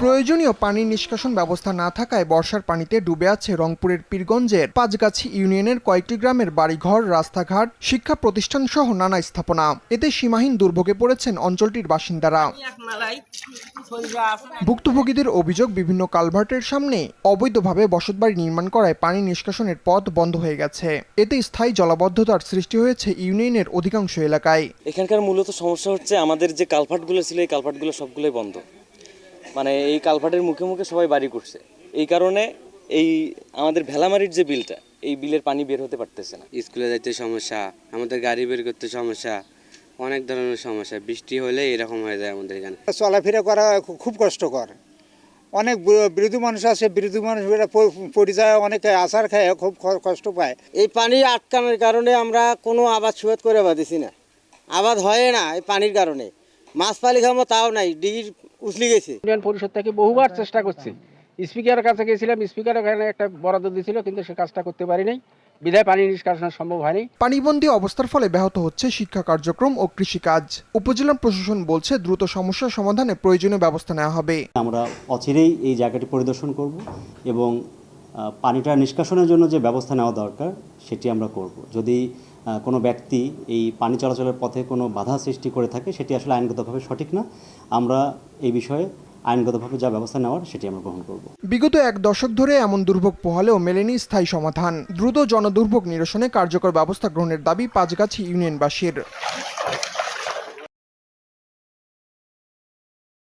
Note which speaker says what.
Speaker 1: প্রয়োজনীয় পানি নিষ্কাশন ব্যবস্থা না থাকায় বর্ষার পানিতে ডুবে আছে রংপুরের পীরগঞ্জের পাঁচগাছি ইউনিয়নের কয়েকটি গ্রামের বাড়িঘর, রাস্তাঘাট, শিক্ষা প্রতিষ্ঠান সহ নানা স্থাপনা। এতে সীমাহীন দুর্ভোগে পড়েছেন অঞ্চলটির বাসিন্দারা। ভুক্তভোগীদের অভিযোগ, বিভিন্ন কালভার্টের সামনে অবৈধভাবে বসতবাড়ি নির্মাণ করায় পানি নিষ্কাশনের পথ বন্ধ হয়ে গেছে। এতে স্থায়ী জলাবদ্ধতার সৃষ্টি হয়েছে ইউনিয়নের অধিকাংশ এলাকায়।
Speaker 2: এখানকার মূলত সমস্যা হচ্ছে আমাদের যে কালভার্টগুলো ছিল, এই কালভার্টগুলো সবগুলোই বন্ধ। মানে এই কালভার্টের মুখে মুখে সবাই বাড়ি করছে, এই কারণে এই আমাদের ভেলামারির যে বিলটা, এই বিলের পানি বের হতে পারতেছে না।
Speaker 3: স্কুলে যাইতে সমস্যা, আমাদের গাড়ি বের করতে সমস্যা, অনেক ধরনের সমস্যা। বৃষ্টি হলে এরকম হয়ে যায় আমাদের এখানে।
Speaker 4: চলাফেরা করা খুব কষ্টকর। অনেক বিরোধী মানুষ আছে, বিরোধী মানুষেরা পরিচয় অনেকে আচার খায়, খুব কষ্ট পায়।
Speaker 5: এই পানি আটকানোর কারণে আমরা কোনো আবাদ সুবাদ করে পাচ্ছি না, আবাদ হয় না এই পানির কারণে। মাছ পালি খামো তাও নাই, ডিগির উছলি গেছে।
Speaker 6: ইউনিয়ন পরিষদ থেকে বহুবার চেষ্টা করছি, স্পিকারের কাছে গেছিলাম, স্পিকার ওখানে একটা বরাদ্দ দিয়েছিল, কিন্তু সে কাজটা করতে পারিনি, বিধায় পানি নিষ্কাশন সম্ভব হয়নি।
Speaker 1: পানিবন্দী অবস্থার ফলে ব্যাহত হচ্ছে শিক্ষা কার্যক্রম ও কৃষিকাজ। উপজেলা প্রশাসন বলছে, দ্রুত সমস্যা সমাধানে প্রয়োজনীয় ব্যবস্থা নেওয়া হবে।
Speaker 7: আমরা অচিরেই এই জায়গাটি পরিদর্শন করব এবং পানিটা নিষ্কাশনের জন্য যে ব্যবস্থা নেওয়া দরকার সেটি আমরা করব। যদি কোনো ব্যক্তি এই পানি চলাচলের পথে কোনো বাধা সৃষ্টি করে থাকে, সেটি আসলে আইনগতভাবে সঠিক না। আমরা এই বিষয়ে আইনগতভাবে যা ব্যবস্থা নেওয়ার সেটি আমরা গ্রহণ করব।
Speaker 1: বিগত এক দশক ধরে এমন দুর্ভোগ পোহালেও মেলেনি স্থায়ী সমাধান। দ্রুত জনদুর্ভোগ নিরসনে কার্যকর ব্যবস্থা গ্রহণের দাবি পাঁচগাছি ইউনিয়নবাসীর।